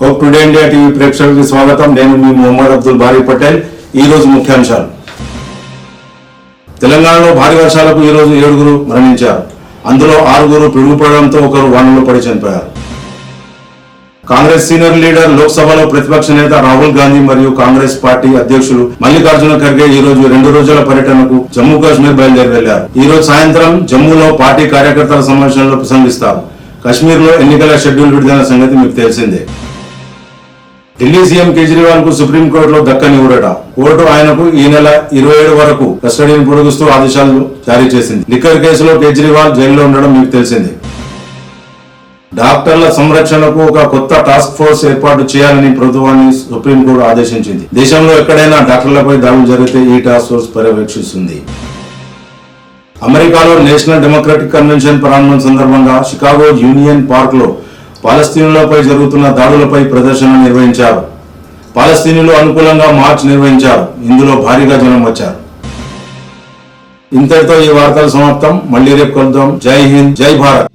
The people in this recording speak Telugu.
హోప్ టుడే ఇండియా టీవీ ప్రేక్షకులకు స్వాగతం. నేను మీ మొహమ్మద్ అబ్దుల్ బారీ పటేల్. ఈ రోజు ముఖ్యాంశాలు. తెలంగాణలో భారీ వర్షాలకు ఈ రోజు 7 మరణించారు. అందులో 6 పిడుగుపడడంతో ఒకరు వానలో పడి చనిపోయారు. కాంగ్రెస్ సీనియర్ లీడర్ లోక్సభలో ప్రతిపక్ష నేత రాహుల్ గాంధీ మరియు కాంగ్రెస్ పార్టీ అధ్యక్షులు మల్లికార్జున ఖర్గే ఈ రోజు 2 రోజుల పర్యటనకు జమ్మూ కాశ్మీర్ బయలుదేరి వెళ్లారు. ఈ రోజు సాయంత్రం జమ్మూలో పార్టీ కార్యకర్తల సమావేశంలో ప్రసంగిస్తారు. కశ్మీర్ లో ఎన్నికల షెడ్యూల్ విడుదల సంగతి మీకు తెలిసిందే. ఢిల్లీ సీఎం కేజ్రీవాల్ కు సుప్రీంకోర్టులో దక్కని ఊరట. కోర్టు ఆయనకు ఈ నెల 27 వరకు కస్టడీని పొడిగిస్తూ ఆదేశాలు జారీ చేసింది. లిక్కర్ కేసులో కేజ్రీవాల్ జైల్లో ఉండడం మీకు తెలిసిందే. డాక్టర్ల సంరక్షణకు ఒక కొత్త టాస్క్ ఫోర్స్ ఏర్పాటు చేయాలని ప్రభుత్వాన్ని సుప్రీంకోర్టు ఆదేశించింది. దేశంలో ఎక్కడైనా డాక్టర్లపై దాడులు జరిగితే ఈ టాస్క్ ఫోర్స్ పర్యవేక్షిస్తుంది. అమెరికాలో నేషనల్ డెమోక్రటిక్ కన్వెన్షన్ ప్రారంభం సందర్భంగా షికాగో యూనియన్ పార్క్ లో పాలస్తీనులపై జరుగుతున్న దాడులపై ప్రదర్శన నిర్వహించారు. పాలస్తీనులు అనుకూలంగా మార్చ్ నిర్వహించారు. ఇందులో భారీగా జనం వచ్చారు. ఇంతటితో ఈ వార్తలు సమాప్తం. మళ్లీ రేపు కలుద్దాం. జై హింద్, జై భారత్.